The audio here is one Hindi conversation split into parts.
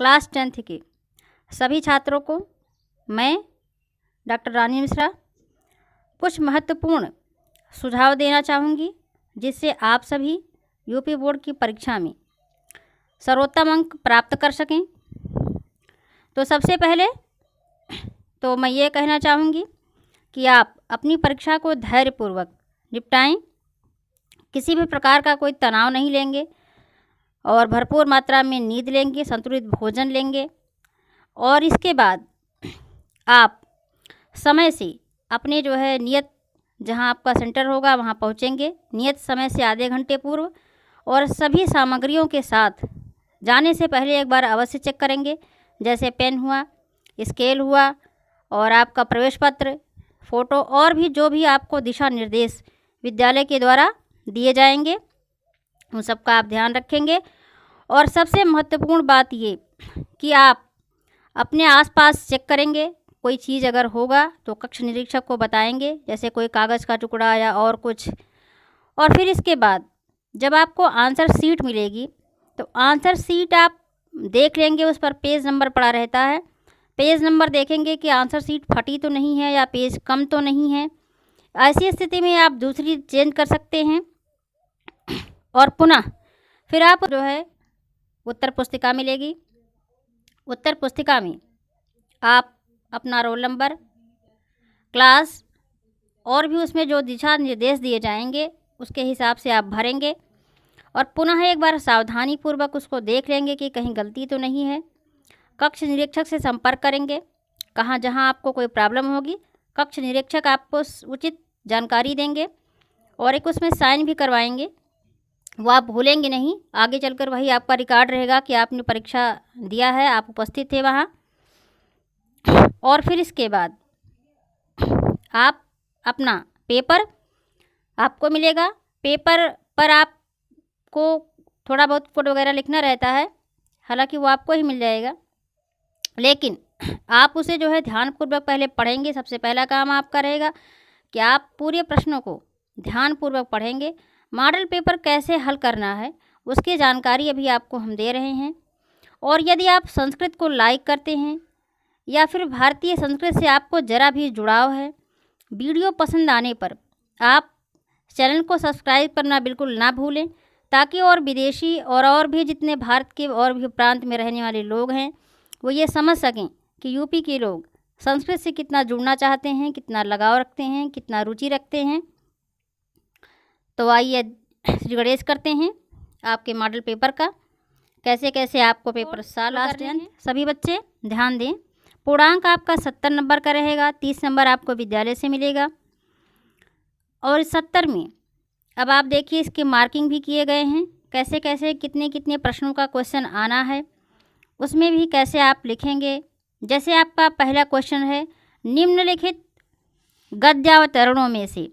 क्लास 10th के सभी छात्रों को मैं डॉक्टर रानी मिश्रा कुछ महत्वपूर्ण सुझाव देना चाहूँगी, जिससे आप सभी यूपी बोर्ड की परीक्षा में सर्वोत्तम अंक प्राप्त कर सकें। तो सबसे पहले तो मैं ये कहना चाहूँगी कि आप अपनी परीक्षा को धैर्यपूर्वक निपटाएं, किसी भी प्रकार का कोई तनाव नहीं लेंगे और भरपूर मात्रा में नींद लेंगे, संतुलित भोजन लेंगे और इसके बाद आप समय से अपने जो है नियत जहां आपका सेंटर होगा वहां पहुंचेंगे नियत समय से आधे घंटे पूर्व, और सभी सामग्रियों के साथ जाने से पहले एक बार अवश्य चेक करेंगे, जैसे पेन हुआ, स्केल हुआ और आपका प्रवेश पत्र, फ़ोटो और भी जो भी आपको दिशा निर्देश विद्यालय के द्वारा दिए जाएंगे उन सब का आप ध्यान रखेंगे। और सबसे महत्वपूर्ण बात ये कि आप अपने आसपास चेक करेंगे, कोई चीज़ अगर होगा तो कक्ष निरीक्षक को बताएंगे, जैसे कोई कागज़ का टुकड़ा या और कुछ। और फिर इसके बाद जब आपको आंसर शीट मिलेगी तो आंसर शीट आप देख लेंगे, उस पर पेज नंबर पड़ा रहता है, पेज नंबर देखेंगे कि आंसर शीट फटी तो नहीं है या पेज कम तो नहीं है। ऐसी स्थिति में आप दूसरी चेंज कर सकते हैं और पुनः फिर आप जो है उत्तर पुस्तिका मिलेगी। उत्तर पुस्तिका में आप अपना रोल नंबर, क्लास और भी उसमें जो दिशा निर्देश दिए जाएंगे उसके हिसाब से आप भरेंगे और पुनः एक बार सावधानी पूर्वक उसको देख लेंगे कि कहीं गलती तो नहीं है। कक्ष निरीक्षक से संपर्क करेंगे, कहाँ जहाँ आपको कोई प्रॉब्लम होगी कक्ष निरीक्षक आपको उचित जानकारी देंगे और एक उसमें साइन भी करवाएंगे, वो आप भूलेंगे नहीं। आगे चलकर वही आपका रिकॉर्ड रहेगा कि आपने परीक्षा दिया है, आप उपस्थित थे वहाँ। और फिर इसके बाद आप अपना पेपर आपको मिलेगा, पेपर पर आपको थोड़ा बहुत कोड वगैरह लिखना रहता है, हालांकि वो आपको ही मिल जाएगा, लेकिन आप उसे जो है ध्यानपूर्वक पहले पढ़ेंगे। सबसे पहला काम आपका रहेगा कि आप पूरे प्रश्नों को ध्यानपूर्वक पढ़ेंगे। मॉडल पेपर कैसे हल करना है उसकी जानकारी अभी आपको हम दे रहे हैं। और यदि आप संस्कृत को लाइक करते हैं या फिर भारतीय संस्कृत से आपको ज़रा भी जुड़ाव है, वीडियो पसंद आने पर आप चैनल को सब्सक्राइब करना बिल्कुल ना भूलें, ताकि और विदेशी और भी जितने भारत के और भी प्रांत में रहने वाले लोग हैं वो ये समझ सकें कि यूपी के लोग संस्कृत से कितना जुड़ना चाहते हैं, कितना लगाव रखते हैं, कितना रुचि रखते हैं। तो आइए श्री गणेश करते हैं आपके मॉडल पेपर का, कैसे कैसे आपको पेपर साल लास्ट हैं। सभी बच्चे ध्यान दें, पूर्णांक आपका 70 नंबर का रहेगा, 30 नंबर आपको विद्यालय से मिलेगा। और 70 में अब आप देखिए इसके मार्किंग भी किए गए हैं, कैसे कैसे कितने कितने प्रश्नों का क्वेश्चन आना है, उसमें भी कैसे आप लिखेंगे। जैसे आपका पहला क्वेश्चन है, निम्नलिखित गद्यावतरणों में से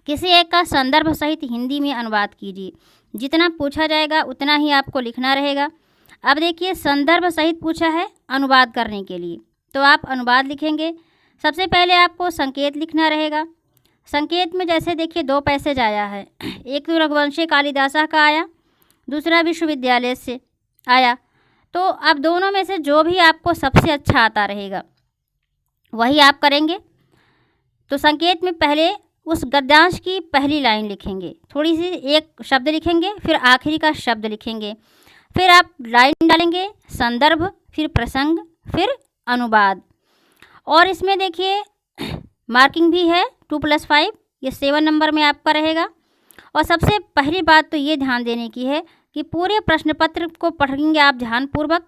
किसी एक का संदर्भ सहित हिंदी में अनुवाद कीजिए। जितना पूछा जाएगा उतना ही आपको लिखना रहेगा। अब देखिए संदर्भ सहित पूछा है अनुवाद करने के लिए, तो आप अनुवाद लिखेंगे। सबसे पहले आपको संकेत लिखना रहेगा। संकेत में जैसे देखिए 2 पैसेज आया है, एक तो रघुवंशी कालिदासा का आया, दूसरा विश्वविद्यालय से आया। तो अब दोनों में से जो भी आपको सबसे अच्छा आता रहेगा वही आप करेंगे। तो संकेत में पहले उस गद्यांश की पहली लाइन लिखेंगे, थोड़ी सी एक शब्द लिखेंगे, फिर आखिरी का शब्द लिखेंगे, फिर आप लाइन डालेंगे, संदर्भ, फिर प्रसंग, फिर अनुवाद। और इसमें देखिए मार्किंग भी है 2+5, ये 7 नंबर में आपका रहेगा। और सबसे पहली बात तो ये ध्यान देने की है कि पूरे प्रश्न पत्र को पढ़ेंगे आप ध्यानपूर्वक,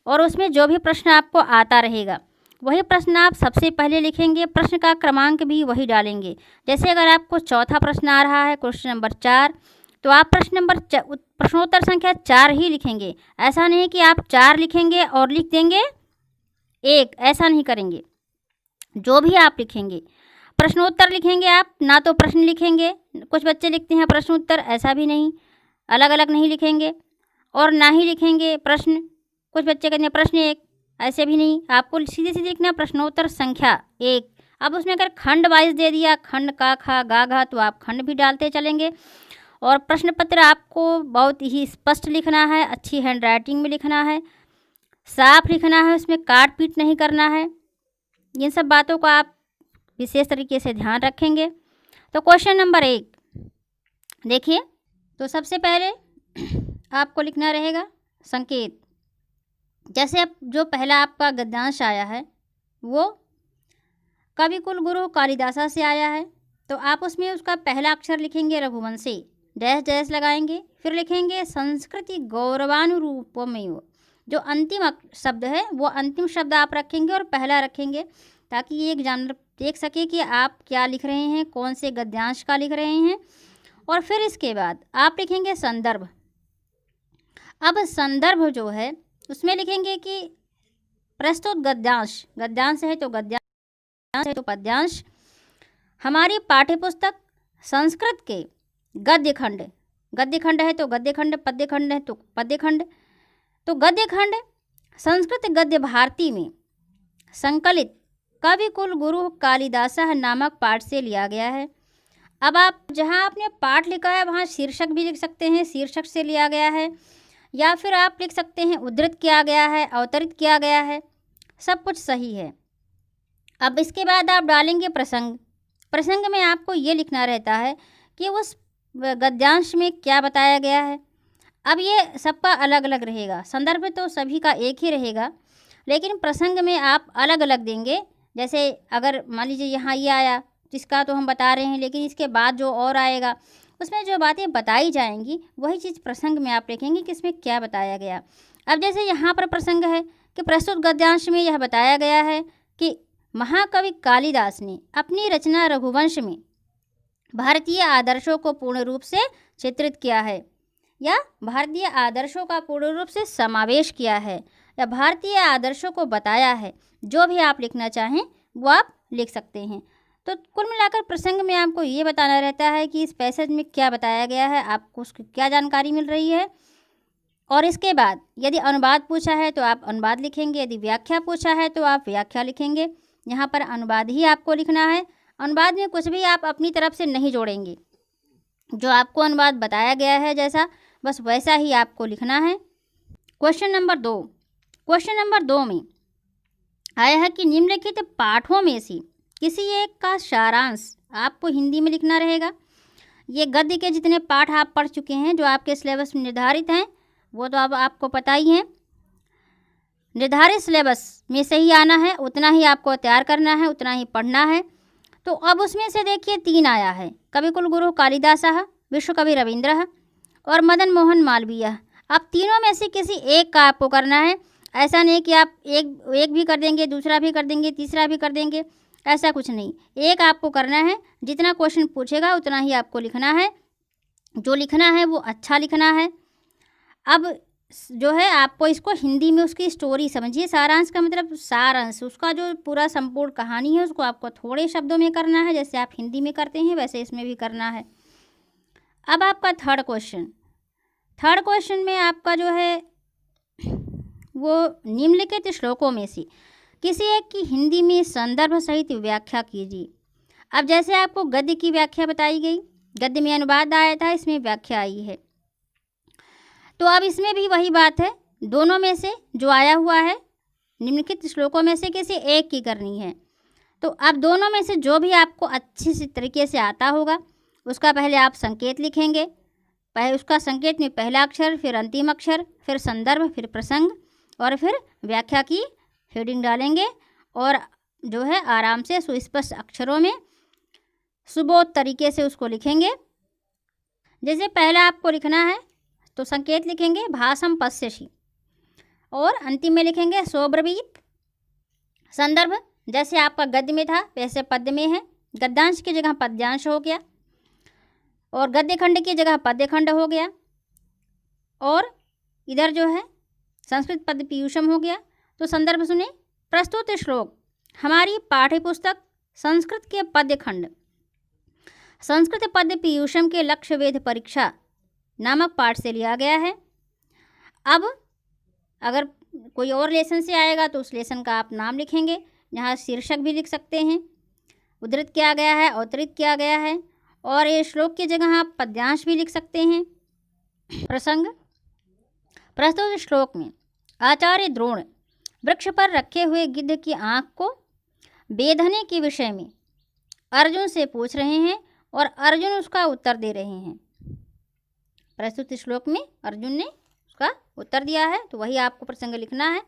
और उसमें जो भी प्रश्न आपको आता रहेगा वही प्रश्न आप सबसे पहले लिखेंगे। प्रश्न का क्रमांक भी वही डालेंगे। जैसे अगर आपको चौथा प्रश्न आ रहा है, क्वेश्चन नंबर 4, तो आप प्रश्नोत्तर संख्या 4 ही लिखेंगे। ऐसा नहीं कि आप 4 लिखेंगे और लिख देंगे 1, ऐसा नहीं करेंगे। जो भी आप लिखेंगे प्रश्नोत्तर लिखेंगे आप, ना तो प्रश्न लिखेंगे। कुछ बच्चे लिखते हैं प्रश्नोत्तर, ऐसा भी नहीं, अलग अलग नहीं लिखेंगे। और ना ही लिखेंगे प्रश्न, कुछ बच्चे कहते हैं प्रश्न 1, ऐसे भी नहीं। आपको सीधे सीधे लिखना प्रश्नोत्तर संख्या 1। अब उसमें अगर खंड वाइज दे दिया, खंड का खा गा घा, तो आप खंड भी डालते चलेंगे। और प्रश्न पत्र आपको बहुत ही स्पष्ट लिखना है, अच्छी हैंड राइटिंग में लिखना है। साफ लिखना है, उसमें काट पीट नहीं करना है। इन सब बातों का आप विशेष तरीके से ध्यान रखेंगे। तो क्वेश्चन नंबर 1 देखिए। तो सबसे पहले आपको लिखना रहेगा संकेत। जैसे अब जो पहला आपका गद्यांश आया है वो कवि कुलगुरु कालिदासा से आया है, तो आप उसमें उसका पहला अक्षर लिखेंगे रघुवंशी, डैश डैश लगाएंगे, फिर लिखेंगे संस्कृति गौरवानुरूपमेव। जो अंतिम शब्द है वो अंतिम शब्द आप रखेंगे और पहला रखेंगे, ताकि एक जानवर देख सके कि आप क्या लिख रहे हैं, कौन से गद्यांश का लिख रहे हैं। और फिर इसके बाद आप लिखेंगे संदर्भ। अब संदर्भ जो है उसमें लिखेंगे कि प्रस्तुत गद्यांश, गद्यांश है तो गद्यांश है तो पद्यांश, हमारी पाठ्यपुस्तक संस्कृत के गद्य खंड, गद्य खंड है तो गद्य खंड, पद्य खंड है तो पद्य खंड। तो गद्य खंड संस्कृत गद्य भारती में संकलित कवि कुलगुरु कालिदासा नामक पाठ से लिया गया है। अब आप जहाँ आपने पाठ लिखा है वहाँ शीर्षक भी लिख सकते हैं, शीर्षक से लिया गया है, या फिर आप लिख सकते हैं उद्धृत किया गया है, अवतरित किया गया है, सब कुछ सही है। अब इसके बाद आप डालेंगे प्रसंग। प्रसंग में आपको ये लिखना रहता है कि उस गद्यांश में क्या बताया गया है। अब ये सबका अलग अलग रहेगा, संदर्भ तो सभी का एक ही रहेगा, लेकिन प्रसंग में आप अलग अलग देंगे। जैसे अगर मान लीजिए यहाँ ये आया, जिसका तो हम बता रहे हैं, लेकिन इसके बाद जो और आएगा उसमें जो बातें बताई जाएंगी वही चीज़ प्रसंग में आप लिखेंगे कि इसमें क्या बताया गया। अब जैसे यहाँ पर प्रसंग है कि प्रस्तुत गद्यांश में यह बताया गया है कि महाकवि कालिदास ने अपनी रचना रघुवंश में भारतीय आदर्शों को पूर्ण रूप से चित्रित किया है, या भारतीय आदर्शों का पूर्ण रूप से समावेश किया है, या भारतीय आदर्शों को बताया है। जो भी आप लिखना चाहें वो आप लिख सकते हैं। तो कुल मिलाकर प्रसंग में आपको ये बताना रहता है कि इस पैसेज में क्या बताया गया है, आपको उसकी क्या जानकारी मिल रही है। और इसके बाद यदि अनुवाद पूछा है तो आप अनुवाद लिखेंगे, यदि व्याख्या पूछा है तो आप व्याख्या लिखेंगे। यहाँ पर अनुवाद ही आपको लिखना है। अनुवाद में कुछ भी आप अपनी तरफ से नहीं जोड़ेंगे, जो आपको अनुवाद बताया गया है जैसा, बस वैसा ही आपको लिखना है। Question number 2। क्वेश्चन नंबर 2 में आया है कि निम्नलिखित पाठों में से किसी एक का सारांश आपको हिंदी में लिखना रहेगा। ये गद्य के जितने पाठ आप पढ़ चुके हैं, जो आपके सिलेबस में निर्धारित हैं, वो तो अब आपको पता ही है। निर्धारित सिलेबस में से ही आना है, उतना ही आपको तैयार करना है, उतना ही पढ़ना है। तो अब उसमें से देखिए 3 आया है, कवि कुलगुरु कालिदासः, विश्व कवि रविंद्रः और मदन मोहन मालवीय। अब तीनों में से किसी एक का आपको करना है। ऐसा नहीं कि आप एक भी कर देंगे, दूसरा भी कर देंगे, तीसरा भी कर देंगे, ऐसा कुछ नहीं। एक आपको करना है। जितना क्वेश्चन पूछेगा उतना ही आपको लिखना है। जो लिखना है वो अच्छा लिखना है। अब जो है आपको इसको हिंदी में उसकी स्टोरी समझिए। सारांश का मतलब सारांश, उसका जो पूरा संपूर्ण कहानी है उसको आपको थोड़े शब्दों में करना है, जैसे आप हिंदी में करते हैं वैसे इसमें भी करना है। अब आपका थर्ड क्वेश्चन में आपका जो है वो निम्नलिखित श्लोकों में से किसी एक की हिंदी में संदर्भ सहित व्याख्या कीजिए। अब जैसे आपको गद्य की व्याख्या बताई गई, गद्य में अनुवाद आया था, इसमें व्याख्या आई है, तो अब इसमें भी वही बात है, दोनों में से जो आया हुआ है निम्नलिखित श्लोकों में से किसी एक की करनी है। तो अब दोनों में से जो भी आपको अच्छी सी तरीके से आता होगा उसका पहले आप संकेत लिखेंगे। पहले उसका संकेत में पहला अक्षर, फिर अंतिम अक्षर, फिर संदर्भ, फिर प्रसंग और फिर व्याख्या की हेडिंग डालेंगे और जो है आराम से सुस्पष्ट अक्षरों में सुबोध तरीके से उसको लिखेंगे। जैसे पहला आपको लिखना है तो संकेत लिखेंगे भाषम पश्यसि और अंतिम में लिखेंगे सोब्रवीत। संदर्भ जैसे आपका गद्य में था वैसे पद्य में है, गद्यांश की जगह पद्यांश हो गया और गद्य खंड की जगह पद्य खंड हो गया, और इधर जो है संस्कृत पद्य पीयूषम हो गया। तो संदर्भ सुने, प्रस्तुत श्लोक हमारी पाठ्यपुस्तक संस्कृत के पद्य खंड संस्कृत पद्य पीयूषम के लक्ष्य वेध परीक्षा नामक पाठ से लिया गया है। अब अगर कोई और लेसन से आएगा तो उस लेसन का आप नाम लिखेंगे, यहाँ शीर्षक भी लिख सकते हैं, उद्धृत किया गया है, अवतरित किया गया है, और ये श्लोक की जगह आप पद्यांश भी लिख सकते हैं। प्रसंग प्रस्तुत श्लोक में आचार्य द्रोण वृक्ष पर रखे हुए गिद्ध की आँख को बेधने के विषय में अर्जुन से पूछ रहे हैं और अर्जुन उसका उत्तर दे रहे हैं। प्रस्तुत श्लोक में अर्जुन ने उसका उत्तर दिया है, तो वही आपको प्रसंग लिखना है।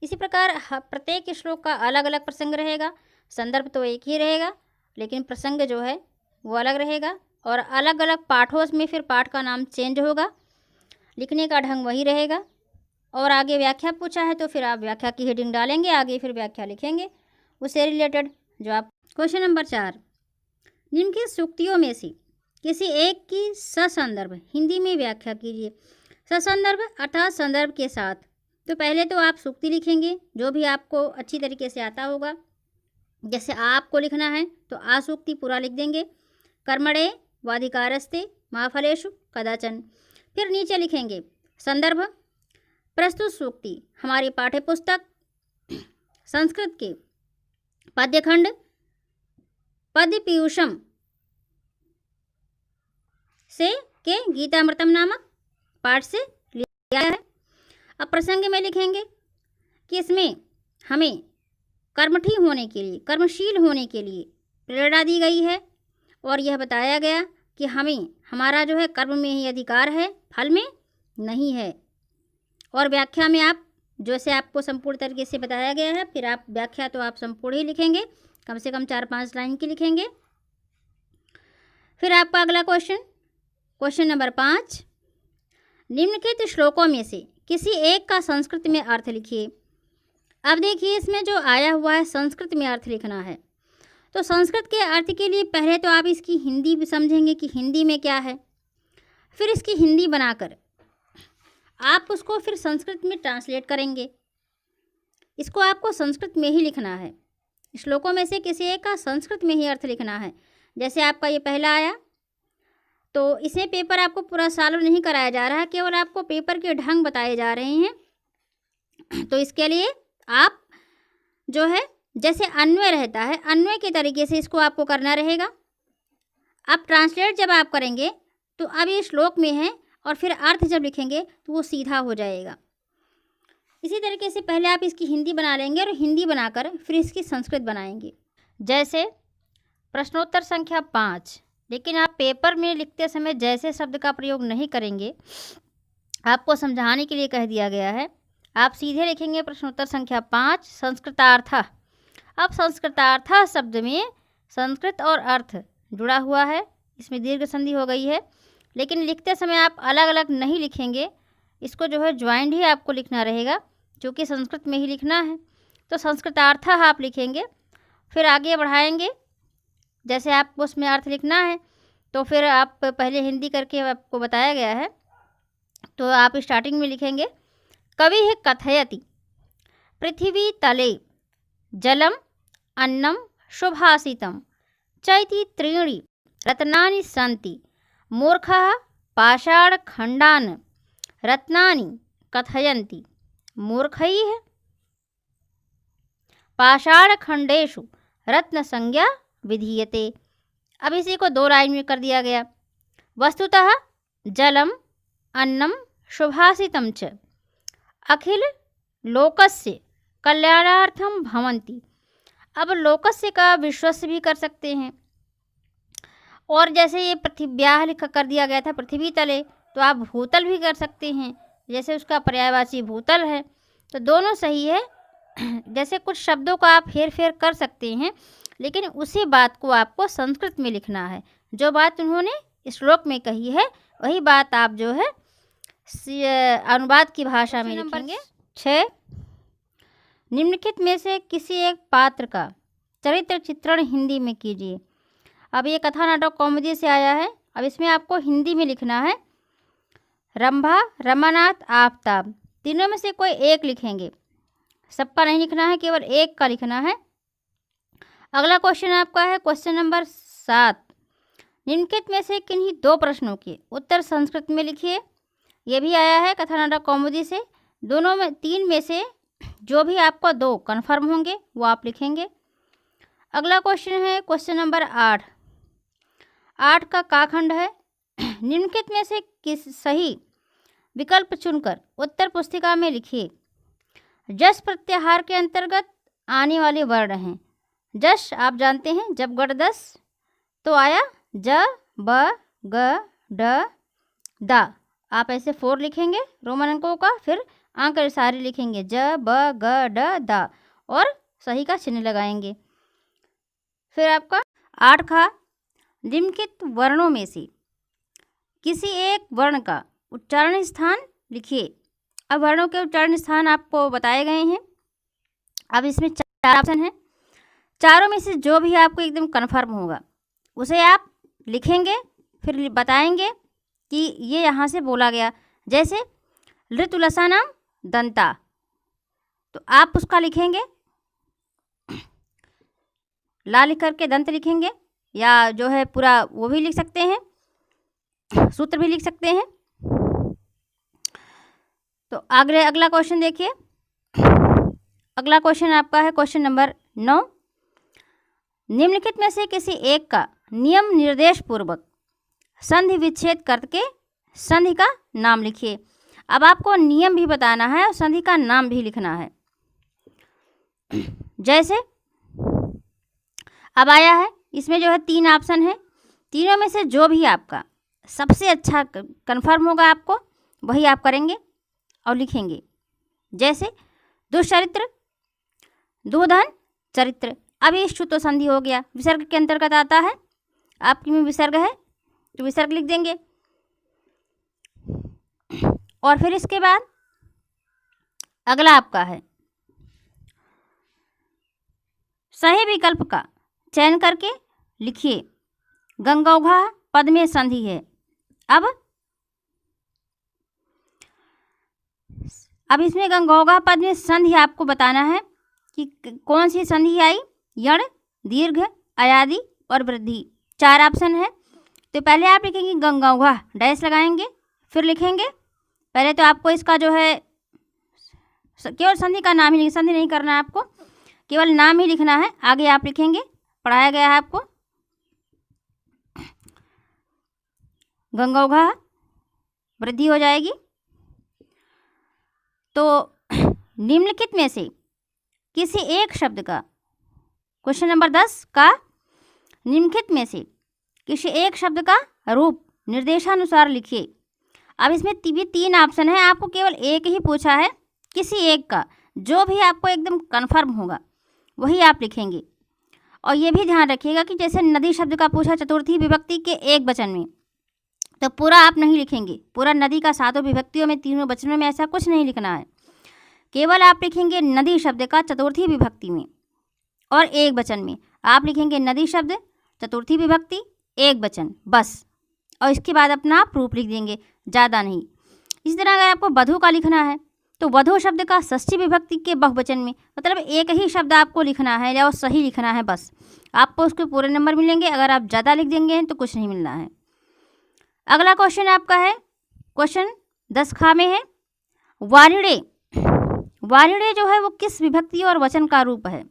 इसी प्रकार प्रत्येक श्लोक का अलग अलग प्रसंग रहेगा। संदर्भ तो एक ही रहेगा, लेकिन प्रसंग जो है वो अलग रहेगा और अलग अलग पाठों में फिर पाठ का नाम चेंज होगा, लिखने का ढंग वही रहेगा। और आगे व्याख्या पूछा है तो फिर आप व्याख्या की हेडिंग डालेंगे, आगे फिर व्याख्या लिखेंगे उससे रिलेटेड। जो आप क्वेश्चन नंबर 4, निम्नलिखित सूक्तियों में से किसी एक की ससंदर्भ हिंदी में व्याख्या कीजिए। ससंदर्भ अर्थात संदर्भ के साथ। तो पहले तो आप सूक्ति लिखेंगे जो भी आपको अच्छी तरीके से आता होगा। जैसे आपको लिखना है तो आ सूक्ति पूरा लिख देंगे, कर्मणे वाधिकारस्ते मा फलेषु कदाचन। फिर नीचे लिखेंगे संदर्भ प्रस्तुत सूक्ति हमारी पाठ्यपुस्तक संस्कृत के पद्यखंड पद्य पीयूषम से के गीतामृतम नामक पाठ से लिया है। अब प्रसंग में लिखेंगे कि इसमें हमें कर्मठी होने के लिए, कर्मशील होने के लिए प्रेरणा दी गई है और यह बताया गया कि हमें हमारा जो है कर्म में ही अधिकार है, फल में नहीं है। और व्याख्या में आप जैसे आपको संपूर्ण तरीके से बताया गया है, फिर आप व्याख्या तो आप संपूर्ण ही लिखेंगे, कम से कम 4-5 लाइन की लिखेंगे। फिर आपका अगला क्वेश्चन नंबर 5, निम्नलिखित श्लोकों में से किसी एक का संस्कृत में अर्थ लिखिए। अब देखिए इसमें जो आया हुआ है संस्कृत में अर्थ लिखना है, तो संस्कृत के अर्थ के लिए पहले तो आप इसकी हिंदी भी समझेंगे कि हिंदी में क्या है, फिर इसकी हिंदी बनाकर आप उसको फिर संस्कृत में ट्रांसलेट करेंगे। इसको आपको संस्कृत में ही लिखना है। श्लोकों में से किसी एक का संस्कृत में ही अर्थ लिखना है। जैसे आपका ये पहला आया, तो इसमें पेपर आपको पूरा सॉल्व नहीं कराया जा रहा है, केवल आपको पेपर के ढंग बताए जा रहे हैं। तो इसके लिए आप जो है जैसे अन्वय रहता है, अन्वय के तरीके से इसको आपको करना रहेगा। अब ट्रांसलेट जब आप करेंगे तो अब ये श्लोक में है और फिर अर्थ जब लिखेंगे तो वो सीधा हो जाएगा। इसी तरीके से पहले आप इसकी हिंदी बना लेंगे और हिंदी बनाकर फिर इसकी संस्कृत बनाएंगे। जैसे प्रश्नोत्तर संख्या 5, लेकिन आप पेपर में लिखते समय जैसे शब्द का प्रयोग नहीं करेंगे, आपको समझाने के लिए कह दिया गया है। आप सीधे लिखेंगे प्रश्नोत्तर संख्या 5 संस्कृतार्थ। अब संस्कृतार्थ शब्द में संस्कृत और अर्थ जुड़ा हुआ है, इसमें दीर्घ संधि हो गई है, लेकिन लिखते समय आप अलग अलग नहीं लिखेंगे, इसको जो है ज्वाइंट ही आपको लिखना रहेगा, क्योंकि संस्कृत में ही लिखना है। तो संस्कृतार्थ आप लिखेंगे, फिर आगे बढ़ाएंगे। जैसे आपको उसमें अर्थ लिखना है तो फिर आप पहले हिंदी करके आपको बताया गया है, तो आप स्टार्टिंग में लिखेंगे कविः कथयति पृथिवी तले जलम अन्नम शुभासितम चैति त्रीणि रत्नानि सन्ति मूर्खः पाषाणखण्डान् रत्नानि कथयन्ति मूर्खैः पाषाणखण्डेषु रत्नसंज्ञा विधीयते। अब इसी को 2 लाइन में कर दिया गया। वस्तुतः जलम अन्नम शुभासितम च अखिल लोकस्य कल्याणार्थम भवन्ति। अब लोकस्य का विश्वस्य भी कर सकते हैं, और जैसे ये पृथिव्याः लिखा कर दिया गया था पृथ्वी तले, तो आप भूतल भी कर सकते हैं, जैसे उसका पर्यायवाची भूतल है, तो दोनों सही है। जैसे कुछ शब्दों का आप हेर फेर कर सकते हैं, लेकिन उसी बात को आपको संस्कृत में लिखना है। जो बात उन्होंने श्लोक में कही है वही बात आप जो है अनुवाद की भाषा में लिखेंगे। 6, निम्नलिखित में से किसी एक पात्र का चरित्र चित्रण हिंदी में कीजिए। अब ये कथा नाटक कॉमेडी से आया है, अब इसमें आपको हिंदी में लिखना है। रंभा, रमानाथ, आफताब, तीनों में से कोई एक लिखेंगे, सबका नहीं लिखना है, केवल एक का लिखना है। अगला क्वेश्चन आपका है क्वेश्चन नंबर 7, निम्नलिखित में से किन्हीं 2 प्रश्नों के उत्तर संस्कृत में लिखिए। ये भी आया है कथा नाटक कौमुदी से। दोनों में 3 में से जो भी आपको 2 कन्फर्म होंगे वो आप लिखेंगे। अगला क्वेश्चन है क्वेश्चन नंबर 8। 8 का काखंड है, निम्नलिखित में से किस सही विकल्प चुनकर उत्तर पुस्तिका में लिखिए। जस प्रत्याहार के अंतर्गत आने वाले वर्ण हैं। जस आप जानते हैं, जब गढ़ दस तो आया ज ब ग ड दा। आप ऐसे 4 लिखेंगे रोमन अंकों का, फिर अंक सारे लिखेंगे ज ब ग ड दा और सही का चिन्ह लगाएंगे। फिर आपका 8 खा, निम्नलिखित वर्णों में से किसी एक वर्ण का उच्चारण स्थान लिखिए। अब वर्णों के उच्चारण स्थान आपको बताए गए हैं। अब इसमें 4 ऑप्शन हैं, चारों में से जो भी आपको एकदम कन्फर्म होगा उसे आप लिखेंगे, फिर बताएंगे कि ये यहाँ से बोला गया। जैसे ऋतुलसानाम दंता, तो आप उसका लिखेंगे, ला लिख करके दंत लिखेंगे, या जो है पूरा वो भी लिख सकते हैं, सूत्र भी लिख सकते हैं। तो अगला क्वेश्चन देखिए। अगला क्वेश्चन आपका है क्वेश्चन नंबर 9। निम्नलिखित में से किसी एक का नियम निर्देश पूर्वक संधि विच्छेद करके संधि का नाम लिखिए। अब आपको नियम भी बताना है और संधि का नाम भी लिखना है। जैसे अब आया है, इसमें जो है 3 ऑप्शन है, तीनों में से जो भी आपका सबसे अच्छा कन्फर्म होगा आपको वही आप करेंगे और लिखेंगे। जैसे दुष्चरित्र, दुधन, चरित्र। अब ये श्रुत संधि हो गया, विसर्ग के अंतर्गत आता है। आपकी में विसर्ग है तो विसर्ग लिख देंगे। और फिर इसके बाद अगला आपका है, सही विकल्प का चयन करके लिखिए। गंगौघा पद में संधि है। अब इसमें गंगौघा पद में संधि आपको बताना है कि कौन सी संधि आई। यण, दीर्घ, अयादि और वृद्धि, 4 ऑप्शन है। तो पहले आप लिखेंगे गंगौघा, डैश लगाएंगे, फिर लिखेंगे। पहले तो आपको इसका जो है केवल संधि का नाम ही, संधि नहीं करना है आपको, केवल नाम ही लिखना है। आगे आप लिखेंगे, पढ़ाया गया है आपको। गंगौघा वृद्धि हो जाएगी। तो निम्नलिखित में से किसी एक शब्द का, क्वेश्चन नंबर 10 का, निम्नलिखित में से किसी एक शब्द का रूप निर्देशानुसार लिखिए। अब इसमें 3 ऑप्शन है, आपको केवल एक ही पूछा है, किसी एक का, जो भी आपको एकदम कन्फर्म होगा वही आप लिखेंगे। और ये भी ध्यान रखिएगा कि जैसे नदी शब्द का पूछा चतुर्थी विभक्ति के एक वचन में, तो पूरा आप नहीं लिखेंगे, पूरा नदी का 7 विभक्तियों में 3 वचनों में ऐसा कुछ नहीं लिखना है। केवल आप लिखेंगे नदी शब्द का चतुर्थी विभक्ति में और एक वचन में। आप लिखेंगे नदी शब्द चतुर्थी विभक्ति एक वचन बस, और इसके बाद अपना आप प्रूफ लिख देंगे, ज़्यादा नहीं। इसी तरह अगर आपको वधु का लिखना है तो वधु शब्द का षष्ठी विभक्ति के बहुवचन में, मतलब एक ही शब्द आपको लिखना है और सही लिखना है बस। आपको उसके पूरे नंबर मिलेंगे। अगर आप ज़्यादा लिख देंगे तो कुछ नहीं मिलना है। अगला क्वेश्चन आपका है क्वेश्चन 10 खा में है, वारिणे। वारिणे जो है वो किस विभक्ति और वचन का रूप है।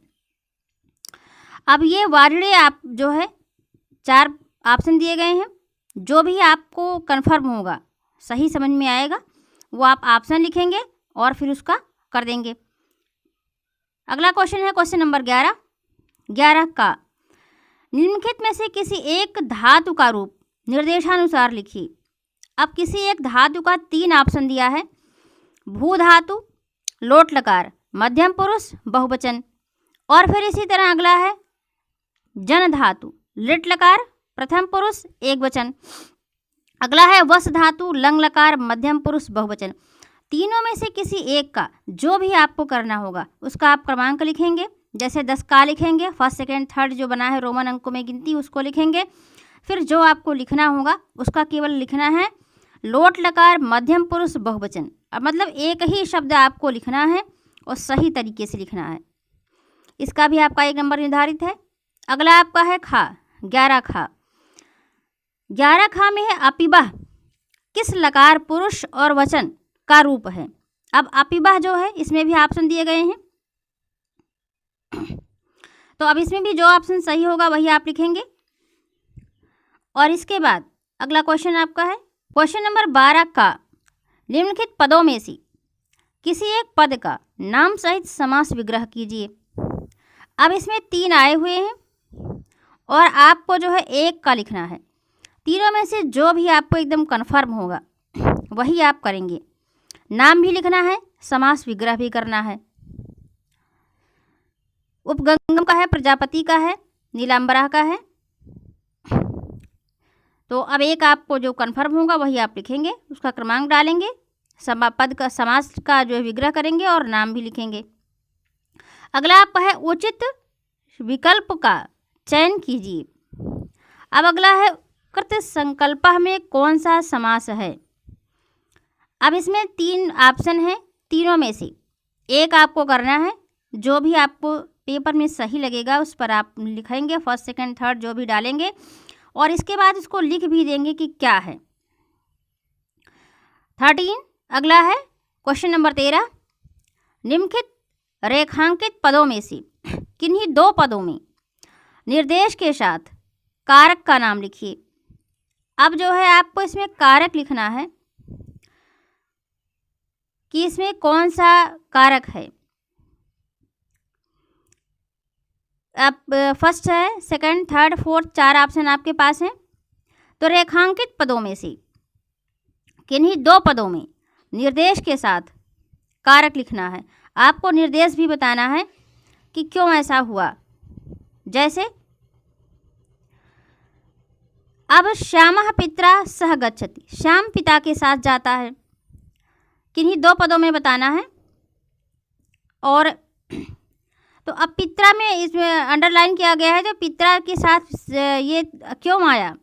अब ये वारिणे आप जो है 4 ऑप्शन दिए गए हैं, जो भी आपको कन्फर्म होगा, सही समझ में आएगा, वो आप ऑप्शन लिखेंगे और फिर उसका कर देंगे। अगला क्वेश्चन है क्वेश्चन नंबर 11 का, निम्नलिखित में से किसी एक धातु का रूप निर्देशानुसार लिखिए। अब किसी एक धातु का 3 ऑप्शन दिया है, भू धातु, लोट लकार, मध्यम पुरुष बहुवचन। और फिर इसी तरह अगला है जन धातु, लिट लकार, प्रथम पुरुष एक वचन। अगला है वस धातु, लंग लकार, मध्यम पुरुष बहुवचन। तीनों में से किसी एक का जो भी आपको करना होगा उसका आप क्रमांक लिखेंगे। जैसे 10 का लिखेंगे, फर्स्ट सेकेंड थर्ड जो बना है रोमन अंकों में गिनती, उसको लिखेंगे। फिर जो आपको लिखना होगा उसका केवल लिखना है लोट लकार मध्यम पुरुष बहुवचन। अब मतलब एक ही शब्द आपको लिखना है और सही तरीके से लिखना है। इसका भी आपका 1 नंबर निर्धारित है। अगला आपका है खा, 11 खा। 11 खा में है अपिबह, किस लकार पुरुष और वचन का रूप है। अब अपिबह जो है इसमें भी ऑप्शन दिए गए हैं, तो अब इसमें भी जो ऑप्शन सही होगा वही आप लिखेंगे। और इसके बाद अगला क्वेश्चन आपका है क्वेश्चन नंबर 12 का, निम्नलिखित पदों में से किसी एक पद का नाम सहित समास विग्रह कीजिए। अब इसमें 3 आए हुए हैं और आपको जो है एक का लिखना है। तीनों में से जो भी आपको एकदम कन्फर्म होगा वही आप करेंगे। नाम भी लिखना है, समास विग्रह भी करना है। उपगम का है, प्रजापति का है, नीलांबरा का है। तो अब एक आपको जो कन्फर्म होगा वही आप लिखेंगे, उसका क्रमांक डालेंगे, पद का समास का जो है विग्रह करेंगे और नाम भी लिखेंगे। अगला आपका है उचित विकल्प का चयन कीजिए। अब अगला है कृत संकल्प में कौन सा समास है। अब इसमें 3 ऑप्शन हैं, तीनों में से एक आपको करना है। जो भी आपको पेपर में सही लगेगा उस पर आप लिखेंगे, फर्स्ट सेकंड थर्ड जो भी डालेंगे, और इसके बाद इसको लिख भी देंगे कि क्या है। 13 अगला है क्वेश्चन नंबर 13, निम्नलिखित रेखांकित पदों में से किन्हीं 2 पदों में निर्देश के साथ कारक का नाम लिखिए। अब जो है आपको इसमें कारक लिखना है कि इसमें कौन सा कारक है। अब फर्स्ट है, सेकंड, थर्ड, फोर्थ, 4 ऑप्शन आपके पास हैं। तो रेखांकित पदों में से किन्हीं 2 पदों में निर्देश के साथ कारक लिखना है। आपको निर्देश भी बताना है कि क्यों ऐसा हुआ। जैसे अब श्यामः पित्रा सह गच्छति, श्याम पिता के साथ जाता है, किन्हीं 2 पदों में बताना है। और तो अब पित्रा में इसमें अंडरलाइन किया गया है, जो पित्रा के साथ ये क्यों आया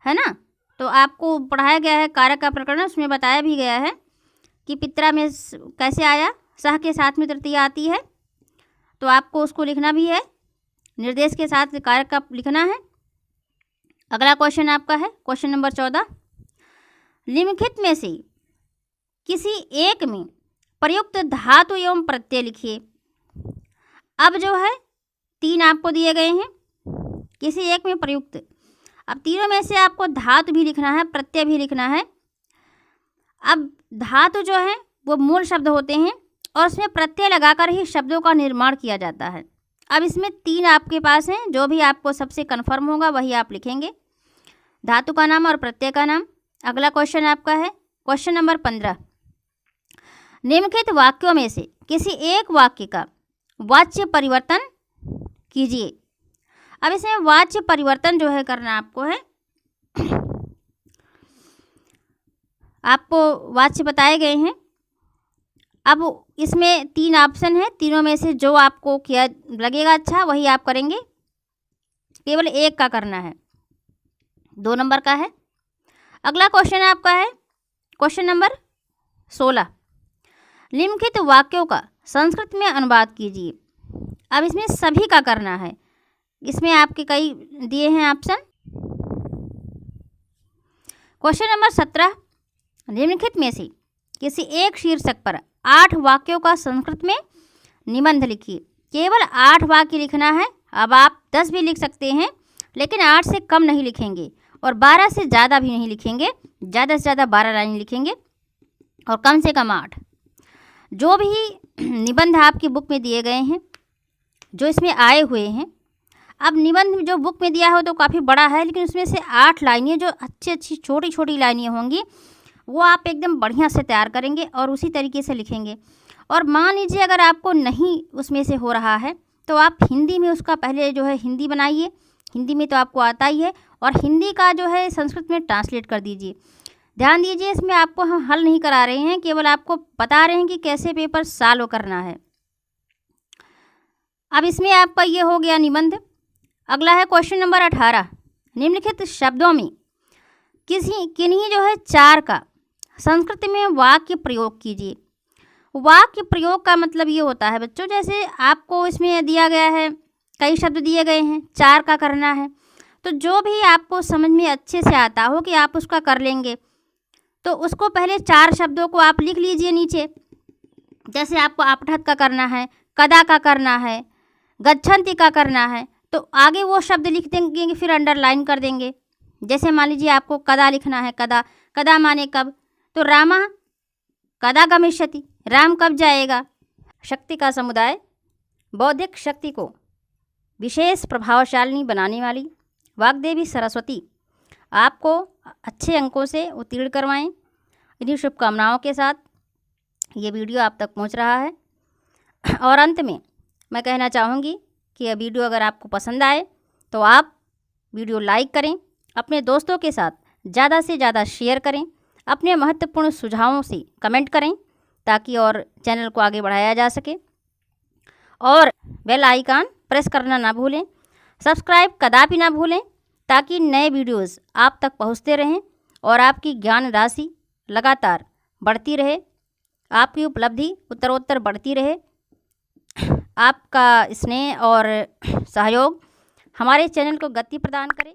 है ना। तो आपको पढ़ाया गया है कारक का प्रकरण, उसमें बताया भी गया है कि पित्रा में कैसे आया, सह के साथ में तृतीया आती है, तो आपको उसको लिखना भी है। निर्देश के साथ कारक का लिखना है। अगला क्वेश्चन आपका है क्वेश्चन नंबर 14, निम्नलिखित में से किसी एक में प्रयुक्त धातु एवं प्रत्यय लिखिए। अब जो है 3 आपको दिए गए हैं, किसी एक में प्रयुक्त। अब तीनों में से आपको धातु भी लिखना है, प्रत्यय भी लिखना है। अब धातु जो है वो मूल शब्द होते हैं और उसमें प्रत्यय लगाकर ही शब्दों का निर्माण किया जाता है। अब इसमें 3 आपके पास हैं, जो भी आपको सबसे कन्फर्म होगा वही आप लिखेंगे, धातु का नाम और प्रत्यय का नाम। अगला क्वेश्चन आपका है क्वेश्चन नंबर 15, निम्नलिखित वाक्यों में से किसी एक वाक्य का वाच्य परिवर्तन कीजिए। अब इसमें वाच्य परिवर्तन जो है करना आपको है। आपको वाच्य बताए गए हैं। अब इसमें 3 ऑप्शन है, तीनों में से जो आपको किया लगेगा अच्छा वही आप करेंगे। केवल एक का करना है, 2 नंबर का है। अगला क्वेश्चन आपका है क्वेश्चन नंबर 16, निम्नलिखित वाक्यों का संस्कृत में अनुवाद कीजिए। अब इसमें सभी का करना है, इसमें आपके कई दिए हैं ऑप्शन। क्वेश्चन नंबर 17, निम्नलिखित में से किसी एक शीर्षक पर 8 वाक्यों का संस्कृत में निबंध लिखिए। केवल 8 वाक्य लिखना है। अब आप 10 भी लिख सकते हैं, लेकिन 8 से कम नहीं लिखेंगे और 12 से ज़्यादा भी नहीं लिखेंगे। ज़्यादा से ज़्यादा 12 लाइन लिखेंगे और कम से कम 8। जो भी निबंध आपकी बुक में दिए गए हैं, जो इसमें आए हुए हैं, अब निबंध जो बुक में दिया हो तो काफ़ी बड़ा है, लेकिन उसमें से 8 लाइनें जो अच्छी अच्छी छोटी छोटी लाइनें होंगी वो आप एकदम बढ़िया से तैयार करेंगे और उसी तरीके से लिखेंगे। और मान लीजिए अगर आपको नहीं उसमें से हो रहा है तो आप हिंदी में उसका पहले जो है हिंदी बनाइए, हिंदी में तो आपको आता ही है, और हिंदी का जो है संस्कृत में ट्रांसलेट कर दीजिए। ध्यान दीजिए, इसमें आपको हम हल नहीं करा रहे हैं, केवल आपको बता रहे हैं कि कैसे पेपर सॉल्व करना है। अब इसमें आपका ये हो गया निबंध। अगला है क्वेश्चन नंबर 18, निम्नलिखित शब्दों में किन्हीं जो है 4 का संस्कृत में वाक्य प्रयोग कीजिए। वाक्य प्रयोग का मतलब ये होता है बच्चों, जैसे आपको इसमें दिया गया है, कई शब्द दिए गए हैं, 4 का करना है, तो जो भी आपको समझ में अच्छे से आता हो कि आप उसका कर लेंगे, तो उसको पहले 4 शब्दों को आप लिख लीजिए नीचे। जैसे आपको आपठत का करना है, कदा का करना है, गच्छन्ति का करना है, तो आगे वो शब्द लिख देंगे, फिर अंडरलाइन कर देंगे। जैसे मान लीजिए आपको कदा लिखना है, कदा, कदा माने कब, तो रामा कदा गमिष्यति, राम कब जाएगा। शक्ति का समुदाय बौद्धिक शक्ति को विशेष प्रभावशाली बनाने वाली वाग्देवी सरस्वती आपको अच्छे अंकों से उत्तीर्ण करवाएं। इन्हीं शुभकामनाओं के साथ ये वीडियो आप तक पहुंच रहा है। और अंत में मैं कहना चाहूँगी कि यह वीडियो अगर आपको पसंद आए तो आप वीडियो लाइक करें, अपने दोस्तों के साथ ज़्यादा से ज़्यादा शेयर करें, अपने महत्वपूर्ण सुझावों से कमेंट करें ताकि और चैनल को आगे बढ़ाया जा सके। और बेल आइकन प्रेस करना ना भूलें, सब्सक्राइब कदापि ना भूलें ताकि नए वीडियोस आप तक पहुंचते रहें और आपकी ज्ञान राशि लगातार बढ़ती रहे, आपकी उपलब्धि उत्तरोत्तर बढ़ती रहे। आपका स्नेह और सहयोग हमारे चैनल को गति प्रदान करे।